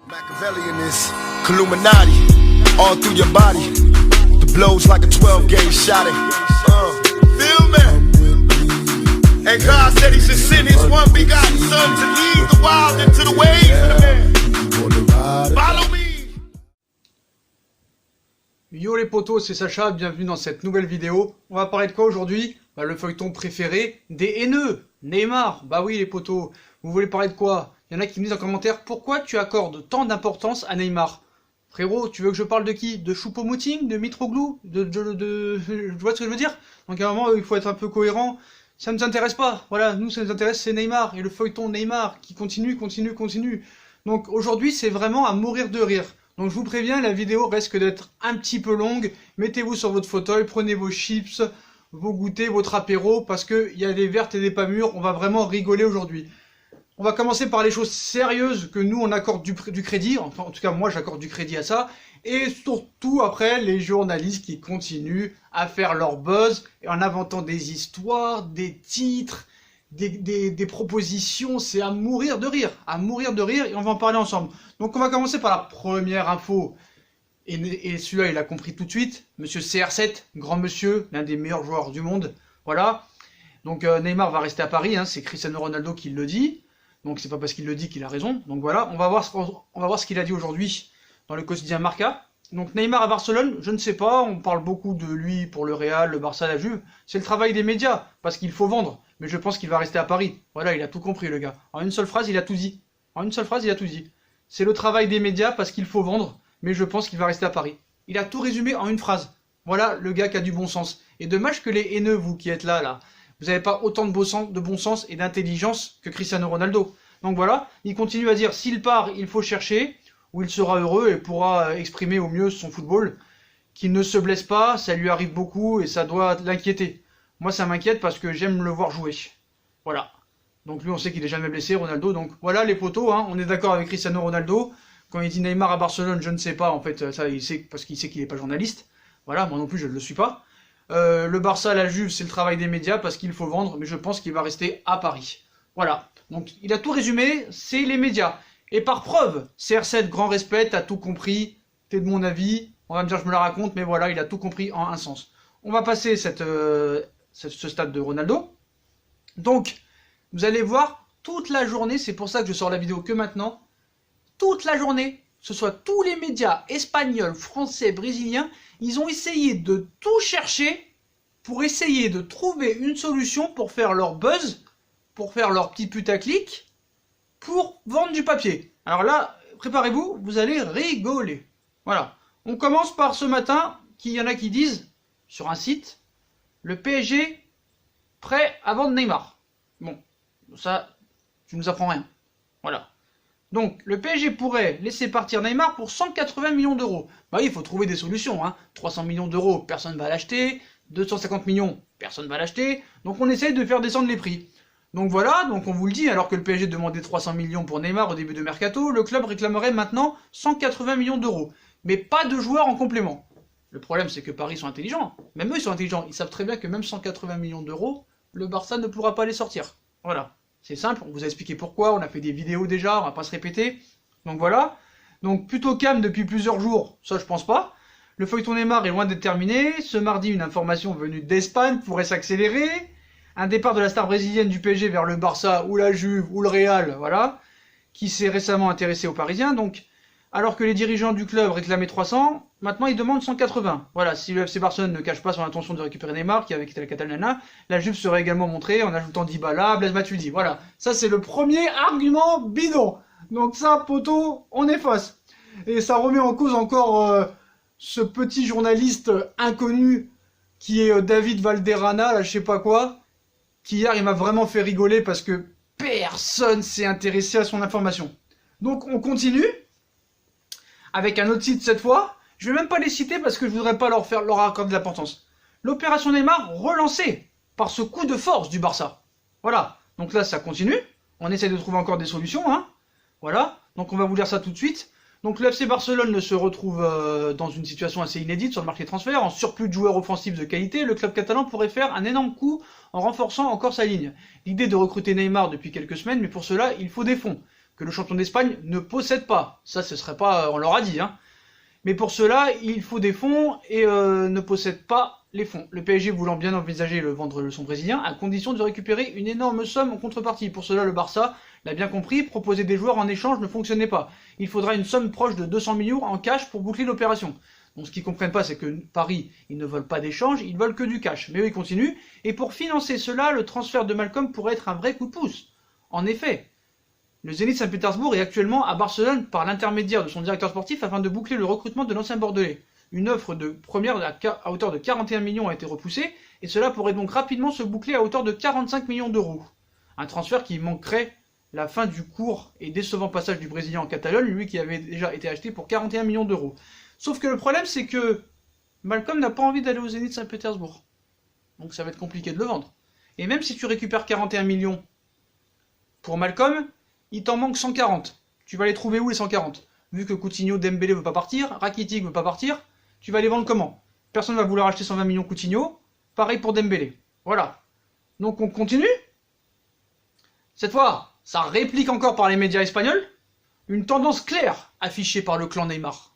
Machiavelli in this Illuminati, all through your body. The blows like a 12-gauge shot. Feel me? And God said He should send His one begotten Son to lead the wild into the ways of the man. Follow me. Yo les potos, c'est Sacha, bienvenue dans cette nouvelle vidéo. On va parler de quoi aujourd'hui? Le feuilleton préféré des haineux, Neymar. Bah oui les potos, vous voulez parler de quoi? Il y en a qui me disent en commentaire, pourquoi tu accordes tant d'importance à Neymar? Frérot, tu veux que je parle de qui? De Choupo-Moting? De Mitroglou? Tu vois ce que je veux dire? Donc à un moment, il faut être un peu cohérent. Ça ne nous intéresse pas. Voilà, nous, ça nous intéresse, c'est Neymar. Et le feuilleton Neymar qui continue. Donc aujourd'hui, c'est vraiment à mourir de rire. Donc je vous préviens, la vidéo risque d'être un petit peu longue. Mettez-vous sur votre fauteuil, prenez vos chips, vos goûters, votre apéro, parce qu'il y a des vertes et des pas mûres. On va vraiment rigoler aujourd'hui. On va commencer par les choses sérieuses que nous on accorde du crédit, enfin en tout cas moi j'accorde du crédit à ça, et surtout après les journalistes qui continuent à faire leur buzz en inventant des histoires, des titres, des propositions, c'est à mourir de rire, et on va en parler ensemble. Donc on va commencer par la première info, et celui-là il a compris tout de suite, monsieur CR7, grand monsieur, l'un des meilleurs joueurs du monde, voilà. Donc Neymar va rester à Paris, hein, c'est Cristiano Ronaldo qui le dit. Donc c'est pas parce qu'il le dit qu'il a raison. Donc voilà, on va voir ce qu'il a dit aujourd'hui dans le quotidien Marca. Donc Neymar à Barcelone, je ne sais pas, on parle beaucoup de lui pour le Real, le Barça, la Juve. C'est le travail des médias, parce qu'il faut vendre. Mais je pense qu'il va rester à Paris. Voilà, il a tout compris le gars. En une seule phrase, il a tout dit. C'est le travail des médias parce qu'il faut vendre, mais je pense qu'il va rester à Paris. Il a tout résumé en une phrase. Voilà le gars qui a du bon sens. Et dommage que les haineux, vous qui êtes là, vous n'avez pas autant de bon sens et d'intelligence que Cristiano Ronaldo. Donc voilà, il continue à dire s'il part, il faut chercher, où il sera heureux et pourra exprimer au mieux son football, qu'il ne se blesse pas, ça lui arrive beaucoup et ça doit l'inquiéter. Moi ça m'inquiète parce que j'aime le voir jouer. Voilà. Donc lui on sait qu'il est jamais blessé, Ronaldo, donc voilà les potos, hein, on est d'accord avec Cristiano Ronaldo. Quand il dit Neymar à Barcelone, je ne sais pas, en fait, ça il sait parce qu'il sait qu'il n'est pas journaliste. Voilà, moi non plus je ne le suis pas. Le Barça, la Juve, c'est le travail des médias parce qu'il faut vendre, mais je pense qu'il va rester à Paris. Voilà. Donc il a tout résumé, c'est les médias. Et par preuve, CR7, grand respect, t'as tout compris, t'es de mon avis, on va me dire je me la raconte, mais voilà, il a tout compris en un sens. On va passer ce stade de Ronaldo. Donc, vous allez voir, toute la journée, c'est pour ça que je sors la vidéo que maintenant, toute la journée, ce soit tous les médias espagnols, français, brésiliens, ils ont essayé de tout chercher pour essayer de trouver une solution pour faire leur buzz, pour faire leur petit putaclic, pour vendre du papier. Alors là, préparez-vous, vous allez rigoler. Voilà. On commence par ce matin, qu'il y en a qui disent, sur un site, le PSG prêt à vendre Neymar. Bon, ça, tu nous apprends rien. Voilà. Donc, le PSG pourrait laisser partir Neymar pour 180 millions d'euros. Bah oui, il faut trouver des solutions. 300 millions d'euros, personne ne va l'acheter. 250 millions, personne ne va l'acheter. Donc, on essaye de faire descendre les prix. Donc voilà, donc on vous le dit, alors que le PSG demandait 300 millions pour Neymar au début de Mercato, le club réclamerait maintenant 180 millions d'euros. Mais pas de joueurs en complément. Le problème, c'est que Paris sont intelligents. Même eux, ils sont intelligents. Ils savent très bien que même 180 millions d'euros, le Barça ne pourra pas les sortir. Voilà. C'est simple, on vous a expliqué pourquoi, on a fait des vidéos déjà, on va pas se répéter. Donc voilà. Donc plutôt calme depuis plusieurs jours, ça je pense pas. Le feuilleton Neymar est loin d'être terminé. Ce mardi, une information venue d'Espagne pourrait s'accélérer. Un départ de la star brésilienne du PSG vers le Barça, ou la Juve, ou le Real, voilà, qui s'est récemment intéressé aux Parisiens. Donc, alors que les dirigeants du club réclamaient 300, maintenant ils demandent 180. Voilà, si le FC Barcelone ne cache pas son intention de récupérer Neymar, qui avait quitté la Catalana, la Juve serait également montrée en ajoutant Dybala, Blaise Matuidi. Voilà, ça c'est le premier argument bidon. Donc ça, poteau, on efface. Et ça remet en cause encore ce petit journaliste inconnu qui est David Valderrama, là je sais pas quoi, qui hier il m'a vraiment fait rigoler parce que personne s'est intéressé à son information. Donc on continue avec un autre site cette fois. Je vais même pas les citer parce que je voudrais pas leur accorder de l'importance. L'opération Neymar relancée par ce coup de force du Barça. Voilà. Donc là ça continue. On essaie de trouver encore des solutions. Voilà. Donc on va vous lire ça tout de suite. Donc le FC Barcelone se retrouve dans une situation assez inédite sur le marché des transferts. En surplus de joueurs offensifs de qualité, le club catalan pourrait faire un énorme coup en renforçant encore sa ligne. L'idée de recruter Neymar depuis quelques semaines, mais pour cela, il faut des fonds. que le champion d'Espagne ne possède pas. Ça, ce serait pas, on l'aura dit, hein. Mais pour cela, il faut des fonds et ne possède pas les fonds. Le PSG voulant bien envisager le vendre son Brésilien, à condition de récupérer une énorme somme en contrepartie. Pour cela, le Barça l'a bien compris, proposer des joueurs en échange ne fonctionnait pas. Il faudra une somme proche de 200 millions en cash pour boucler l'opération. Donc ce qu'ils comprennent pas, c'est que Paris, ils ne veulent pas d'échange, ils veulent que du cash. Mais eux, ils continuent. Et pour financer cela, le transfert de Malcolm pourrait être un vrai coup de pouce. En effet, le Zénith Saint-Pétersbourg est actuellement à Barcelone par l'intermédiaire de son directeur sportif afin de boucler le recrutement de l'ancien Bordelais. Une offre de première à hauteur de 41 millions a été repoussée, et cela pourrait donc rapidement se boucler à hauteur de 45 millions d'euros. Un transfert qui manquerait la fin du court et décevant passage du Brésilien en Catalogne, lui qui avait déjà été acheté pour 41 millions d'euros. Sauf que le problème, c'est que Malcolm n'a pas envie d'aller au Zénith Saint-Pétersbourg. Donc ça va être compliqué de le vendre. Et même si tu récupères 41 millions pour Malcolm, il t'en manque 140. Tu vas les trouver où les 140? Vu que Coutinho, Dembélé veut pas partir, Rakitic veut pas partir, tu vas les vendre comment? Personne va vouloir acheter 120 millions Coutinho, pareil pour Dembélé. Voilà. Donc on continue. Cette fois, ça réplique encore par les médias espagnols, une tendance claire affichée par le clan Neymar.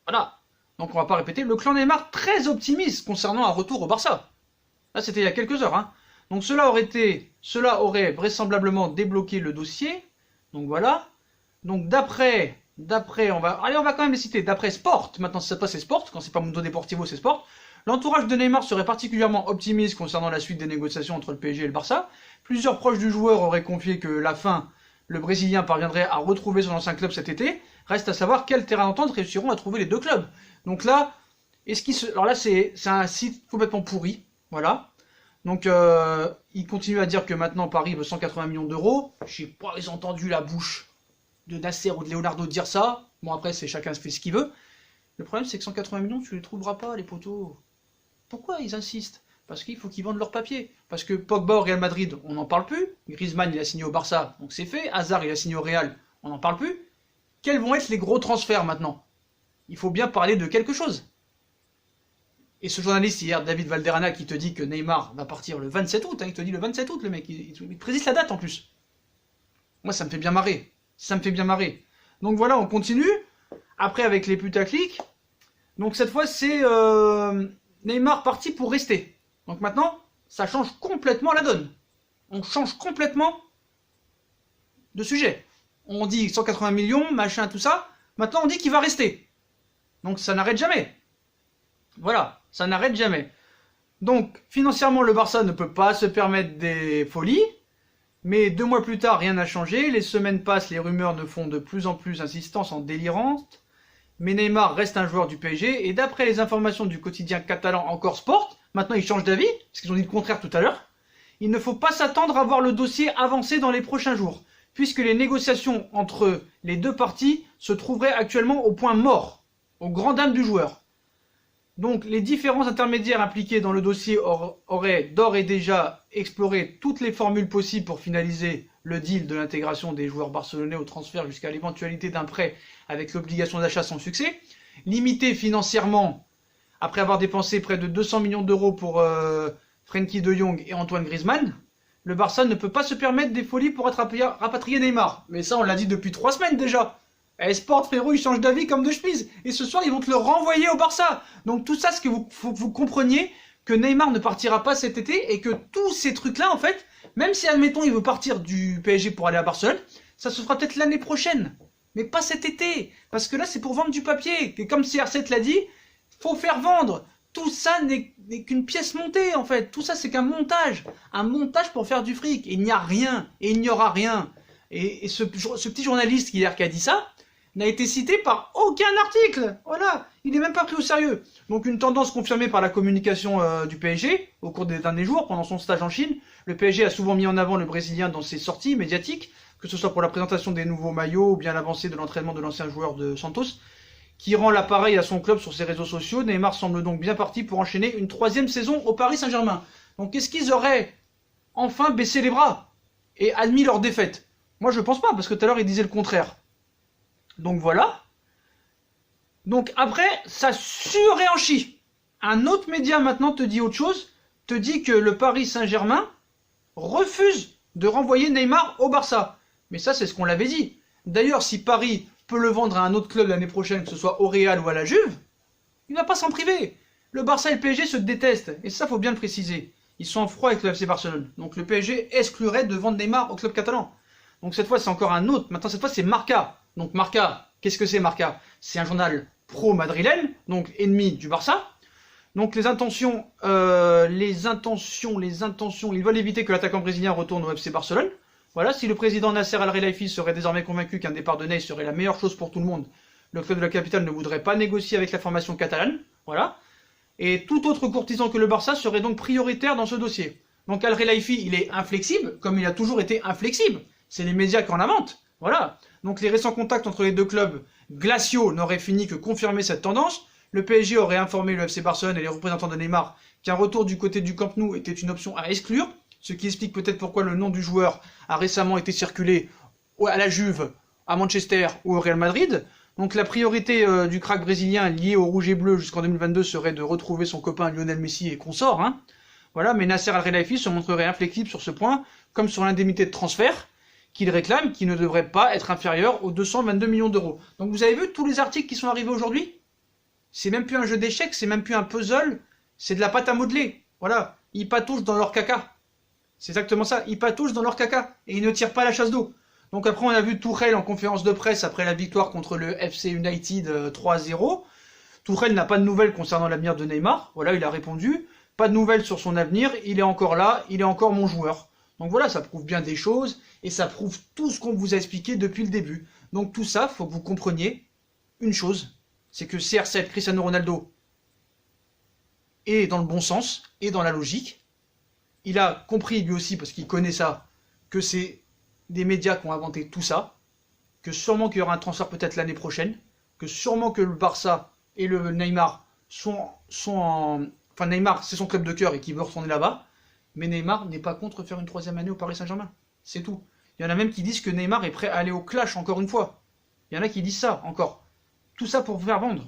Voilà. Donc on va pas répéter, le clan Neymar très optimiste concernant un retour au Barça. Là c'était il y a quelques heures, hein. Donc cela aurait vraisemblablement débloqué le dossier. Donc voilà. Donc d'après, on va quand même les citer. D'après Sport, maintenant cette fois c'est Sport, quand c'est pas Mundo Deportivo c'est Sport. L'entourage de Neymar serait particulièrement optimiste concernant la suite des négociations entre le PSG et le Barça. Plusieurs proches du joueur auraient confié que la fin, le Brésilien parviendrait à retrouver son ancien club cet été. Reste à savoir quel terrain d'entente réussiront à trouver les deux clubs. Donc là, alors là c'est un site complètement pourri, voilà. Donc, il continue à dire que maintenant Paris veut 180 millions d'euros. Je sais pas, ils ont entendu la bouche de Nasser ou de Leonardo dire ça. Bon, après, c'est chacun fait ce qu'il veut. Le problème, c'est que 180 millions, tu les trouveras pas, les poteaux. Pourquoi ils insistent? Parce qu'il faut qu'ils vendent leurs papiers. Parce que Pogba au Real Madrid, on n'en parle plus. Griezmann, il a signé au Barça, donc c'est fait. Hazard, il a signé au Real, on n'en parle plus. Quels vont être les gros transferts maintenant? Il faut bien parler de quelque chose. Et ce journaliste hier, David Valderrama, qui te dit que Neymar va partir le 27 août, hein, il te dit le 27 août, le mec, il précise la date en plus. Moi, ça me fait bien marrer. Ça me fait bien marrer. Donc voilà, on continue. Après, avec les putaclics. Donc cette fois, c'est Neymar parti pour rester. Donc maintenant, ça change complètement la donne. On change complètement de sujet. On dit 180 millions, machin, tout ça. Maintenant, on dit qu'il va rester. Donc ça n'arrête jamais. Voilà, ça n'arrête jamais. Donc, financièrement, le Barça ne peut pas se permettre des folies. Mais 2 mois plus tard, rien n'a changé. Les semaines passent, les rumeurs ne font de plus en plus insistance en délirantes. Mais Neymar reste un joueur du PSG. Et d'après les informations du quotidien catalan Encore Sport, maintenant il change d'avis, parce qu'ils ont dit le contraire tout à l'heure, il ne faut pas s'attendre à voir le dossier avancer dans les prochains jours, puisque les négociations entre les deux parties se trouveraient actuellement au point mort, aux grandes dames du joueur. Donc les différents intermédiaires impliqués dans le dossier auraient d'ores et déjà exploré toutes les formules possibles pour finaliser le deal de l'intégration des joueurs barcelonais au transfert jusqu'à l'éventualité d'un prêt avec l'obligation d'achat sans succès. Limité financièrement, après avoir dépensé près de 200 millions d'euros pour Frenkie de Jong et Antoine Griezmann, le Barça ne peut pas se permettre des folies pour rapatrier Neymar. Mais ça, on l'a dit depuis 3 semaines déjà. Eh, Sport, frérot, ils changent d'avis comme de chemise. Et ce soir, ils vont te le renvoyer au Barça. Donc tout ça, c'est que faut que vous compreniez que Neymar ne partira pas cet été et que tous ces trucs-là, en fait, même si, admettons, il veut partir du PSG pour aller à Barcelone, ça se fera peut-être l'année prochaine. Mais pas cet été. Parce que là, c'est pour vendre du papier. Et comme CR7 l'a dit, faut faire vendre. Tout ça n'est qu'une pièce montée, en fait. Tout ça, c'est qu'un montage. Un montage pour faire du fric. Et il n'y a rien. Et il n'y aura rien. Et ce petit journaliste hier qui a dit ça n'a été cité par aucun article. Voilà. Il n'est même pas pris au sérieux. Donc une tendance confirmée par la communication du PSG au cours des derniers jours, pendant son stage en Chine. Le PSG a souvent mis en avant le Brésilien dans ses sorties médiatiques, que ce soit pour la présentation des nouveaux maillots ou bien l'avancée de l'entraînement de l'ancien joueur de Santos, qui rend l'appareil à son club sur ses réseaux sociaux. Neymar semble donc bien parti pour enchaîner une 3e saison au Paris Saint-Germain. Donc est-ce qu'ils auraient enfin baissé les bras et admis leur défaite? Moi je pense pas, parce que tout à l'heure ils disaient le contraire. Donc voilà. Donc après, ça surréenchit. Un autre média maintenant te dit autre chose, te dit que le Paris Saint-Germain refuse de renvoyer Neymar au Barça. Mais ça, c'est ce qu'on l'avait dit. D'ailleurs, si Paris peut le vendre à un autre club l'année prochaine, que ce soit au Real ou à la Juve, il ne va pas s'en priver. Le Barça et le PSG se détestent, et ça, faut bien le préciser. Ils sont en froid avec le FC Barcelone. Donc le PSG exclurait de vendre Neymar au club catalan. Donc cette fois, c'est encore un autre. Maintenant, cette fois, c'est Marca. Donc Marca, qu'est-ce que c'est Marca? C'est un journal pro-madrilène, donc ennemi du Barça. Donc les intentions, ils veulent éviter que l'attaquant brésilien retourne au FC Barcelone. Voilà, si le président Nasser Al-Khelaifi serait désormais convaincu qu'un départ de Ney serait la meilleure chose pour tout le monde, le club de la capitale ne voudrait pas négocier avec la formation catalane. Voilà. Et tout autre courtisan que le Barça serait donc prioritaire dans ce dossier. Donc Al-Khelaifi, il est inflexible, comme il a toujours été inflexible. C'est les médias qui en inventent. Voilà. Donc les récents contacts entre les deux clubs glaciaux n'auraient fini que confirmer cette tendance. Le PSG aurait informé le FC Barcelone et les représentants de Neymar qu'un retour du côté du Camp Nou était une option à exclure, ce qui explique peut-être pourquoi le nom du joueur a récemment été circulé à la Juve, à Manchester ou au Real Madrid. Donc la priorité du crack brésilien lié au rouge et bleu jusqu'en 2022 serait de retrouver son copain Lionel Messi et consorts. Hein. Voilà, mais Nasser Al-Khelaifi se montrerait inflexible sur ce point, comme sur l'indemnité de transfert, qu'il réclame, qui ne devrait pas être inférieur aux 222 millions d'euros. Donc vous avez vu tous les articles qui sont arrivés aujourd'hui? C'est même plus un jeu d'échecs, c'est même plus un puzzle, c'est de la pâte à modeler. Voilà, ils patouchent dans leur caca. C'est exactement ça, ils patouchent dans leur caca, et ils ne tirent pas la chasse d'eau. Donc après on a vu Tuchel en conférence de presse après la victoire contre le FC United 3-0. Tuchel n'a pas de nouvelles concernant l'avenir de Neymar, voilà, il a répondu. Pas de nouvelles sur son avenir, il est encore là, il est encore mon joueur. Donc voilà, ça prouve bien des choses, et ça prouve tout ce qu'on vous a expliqué depuis le début. Donc tout ça, faut que vous compreniez une chose, c'est que CR7, Cristiano Ronaldo, est dans le bon sens, et dans la logique. Il a compris lui aussi, parce qu'il connaît ça, que c'est des médias qui ont inventé tout ça, que sûrement qu'il y aura un transfert peut-être l'année prochaine, que sûrement que le Barça et le Neymar sont en... Enfin Neymar, c'est son club de cœur et qu'il veut retourner là-bas, mais Neymar n'est pas contre faire une troisième année au Paris Saint-Germain. C'est tout. Il y en a même qui disent que Neymar est prêt à aller au clash encore une fois. Il y en a qui disent ça encore. Tout ça pour faire vendre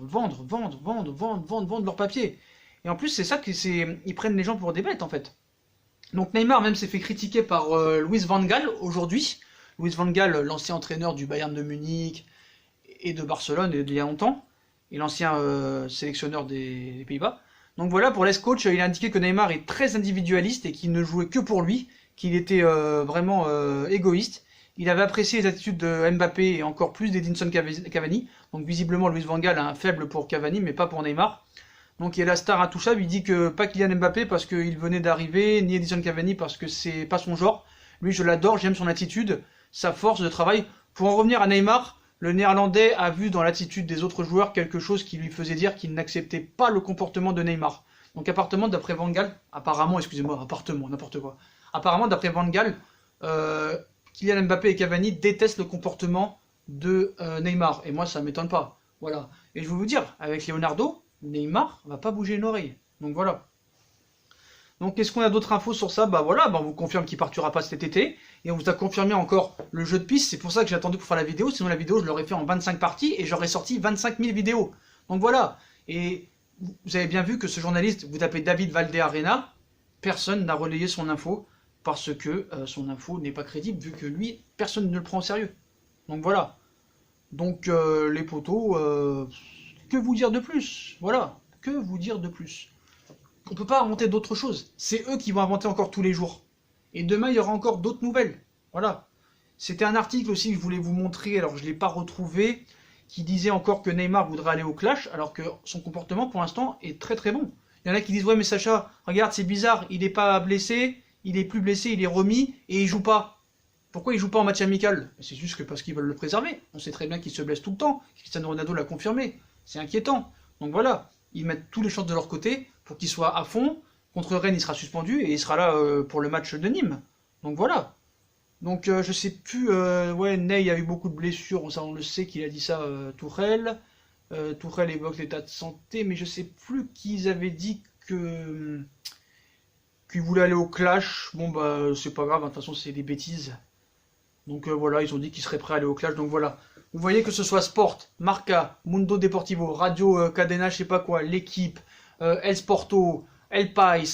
leur papier. Et en plus, c'est ça ils prennent les gens pour des bêtes en fait. Donc Neymar même s'est fait critiquer par Louis van Gaal aujourd'hui. Louis van Gaal, l'ancien entraîneur du Bayern de Munich et de Barcelone il y a longtemps, et l'ancien sélectionneur des Pays-Bas. Donc voilà, pour l'ex-coach, il a indiqué que Neymar est très individualiste et qu'il ne jouait que pour lui, qu'il était vraiment égoïste. Il avait apprécié les attitudes de Mbappé et encore plus d'Edinson Cavani. Donc visiblement, Louis van Gaal a un faible pour Cavani, mais pas pour Neymar. Donc il y a la star intouchable, il dit que pas Kylian Mbappé parce qu'il venait d'arriver, ni Edinson Cavani parce que c'est pas son genre. Lui, je l'adore, j'aime son attitude, sa force de travail. Pour en revenir à Neymar, le Néerlandais a vu dans l'attitude des autres joueurs quelque chose qui lui faisait dire qu'il n'acceptait pas le comportement de Neymar. Donc apparemment, d'après Van Gaal, n'importe quoi. Apparemment, d'après Van Gaal, Kylian Mbappé et Cavani détestent le comportement de Neymar. Et moi, ça ne m'étonne pas. Voilà. Et je vais vous dire, avec Leonardo, Neymar va pas bouger une oreille. Donc voilà. Donc qu'est-ce qu'on a d'autres infos sur ça? Bah voilà, on vous confirme qu'il partira pas cet été. Et on vous a confirmé encore le jeu de piste. C'est pour ça que j'ai attendu pour faire la vidéo. Sinon la vidéo je l'aurais fait en 25 parties et j'aurais sorti 25 000 vidéos. Donc voilà. Et vous avez bien vu que ce journaliste, vous tapez David Valdearena, personne n'a relayé son info. Parce que son info n'est pas crédible vu que lui, personne ne le prend au sérieux. Donc voilà. Donc les potos... que vous dire de plus? Voilà, que vous dire de plus? On peut pas inventer d'autres choses. C'est eux qui vont inventer encore tous les jours. Et demain, il y aura encore d'autres nouvelles. Voilà. C'était un article aussi que je voulais vous montrer, alors je ne l'ai pas retrouvé, qui disait encore que Neymar voudrait aller au clash, alors que son comportement, pour l'instant, est très très bon. Il y en a qui disent, ouais mais Sacha, regarde, c'est bizarre, il n'est pas blessé, il est plus blessé, il est remis, et il joue pas. Pourquoi il joue pas en match amical? C'est juste que parce qu'ils veulent le préserver. On sait très bien qu'il se blesse tout le temps. Cristiano Ronaldo l'a confirmé. C'est inquiétant. Donc voilà, ils mettent tous les chances de leur côté pour qu'il soit à fond. Contre Rennes, il sera suspendu et il sera là pour le match de Nîmes. Donc voilà. Donc je sais plus, ouais, Ney a eu beaucoup de blessures, ça on le sait qu'il a dit ça, Tuchel. Tuchel évoque l'état de santé, mais je sais plus qu'ils avaient dit qu'il voulait aller au clash. Bon bah c'est pas grave, de toute façon c'est des bêtises. Donc voilà, ils ont dit qu'ils seraient prêts à aller au clash, donc voilà. Vous voyez que ce soit Sport, Marca, Mundo Deportivo, Radio Cadena, je sais pas quoi, l'équipe, El Sporto, El Pais,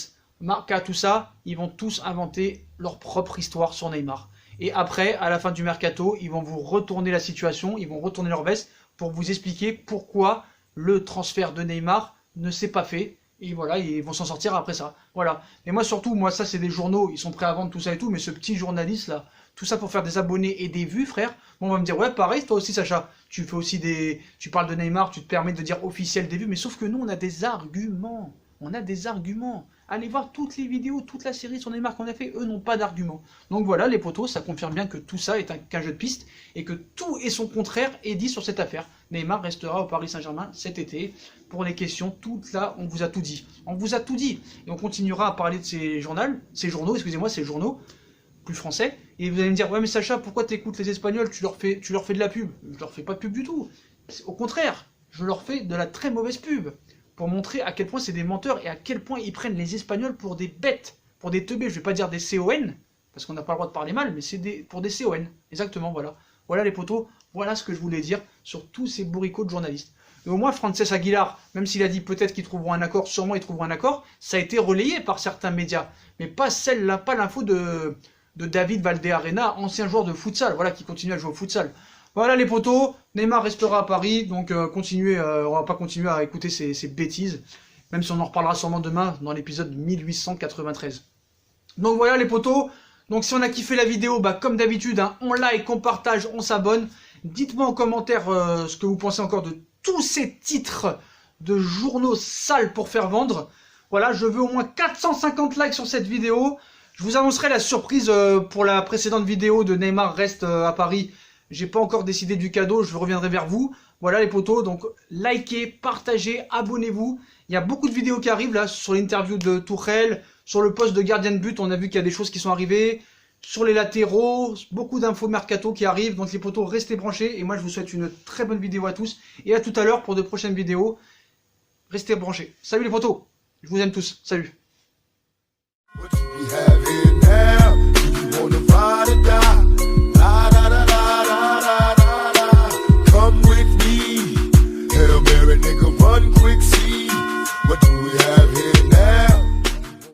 Marca, tout ça, ils vont tous inventer leur propre histoire sur Neymar. Et après, à la fin du mercato, ils vont vous retourner la situation, ils vont retourner leur veste pour vous expliquer pourquoi le transfert de Neymar ne s'est pas fait. Et voilà, ils vont s'en sortir après ça. Voilà. Et moi surtout, moi ça c'est des journaux, ils sont prêts à vendre tout ça et tout, mais ce petit journaliste là, tout ça pour faire des abonnés et des vues, frère, bon, on va me dire, ouais pareil, toi aussi Sacha, tu fais aussi des... Tu parles de Neymar, tu te permets de dire officiel des vues, mais sauf que nous on a des arguments. On a des arguments. Allez voir toutes les vidéos, toute la série sur Neymar qu'on a fait, eux n'ont pas d'arguments. Donc voilà, les potos, ça confirme bien que tout ça est qu'un jeu de piste et que tout et son contraire est dit sur cette affaire. Neymar restera au Paris Saint-Germain cet été. Pour les questions, toutes là, on vous a tout dit. On vous a tout dit. Et on continuera à parler de ces journaux, plus français. Et vous allez me dire, ouais mais Sacha, pourquoi t'écoutes les Espagnols, tu leur fais de la pub. Je leur fais pas de pub du tout. Au contraire, je leur fais de la très mauvaise pub. Pour montrer à quel point c'est des menteurs et à quel point ils prennent les Espagnols pour des bêtes, pour des teubés. Je vais pas dire des CON, parce qu'on n'a pas le droit de parler mal, mais c'est pour des CON. Exactement, voilà. Voilà les potos, voilà ce que je voulais dire sur tous ces bourricots de journalistes. Et au moins, Frances Aguilar, même s'il a dit peut-être qu'ils trouveront un accord, sûrement ils trouveront un accord, ça a été relayé par certains médias. Mais pas celle-là, pas l'info de David Valdearena, ancien joueur de futsal, voilà, qui continue à jouer au futsal. Voilà les potos, Neymar restera à Paris, donc on va pas continuer à écouter ces bêtises, même si on en reparlera sûrement demain dans l'épisode 1893. Donc voilà les potos, donc si on a kiffé la vidéo, bah comme d'habitude, hein, on like, on partage, on s'abonne. Dites-moi en commentaire ce que vous pensez encore de tous ces titres de journaux sales pour faire vendre. Voilà, je veux au moins 450 likes sur cette vidéo. Je vous annoncerai la surprise pour la précédente vidéo de Neymar reste à Paris. J'ai pas encore décidé du cadeau, je reviendrai vers vous. Voilà les potos, donc likez, partagez, abonnez-vous. Il y a beaucoup de vidéos qui arrivent là, sur l'interview de Tuchel, sur le poste de gardien de but, on a vu qu'il y a des choses qui sont arrivées. Sur les latéraux, beaucoup d'infos mercato qui arrivent, donc les potos, restez branchés. Et moi je vous souhaite une très bonne vidéo à tous. Et à tout à l'heure pour de prochaines vidéos. Restez branchés. Salut les potos, je vous aime tous, salut.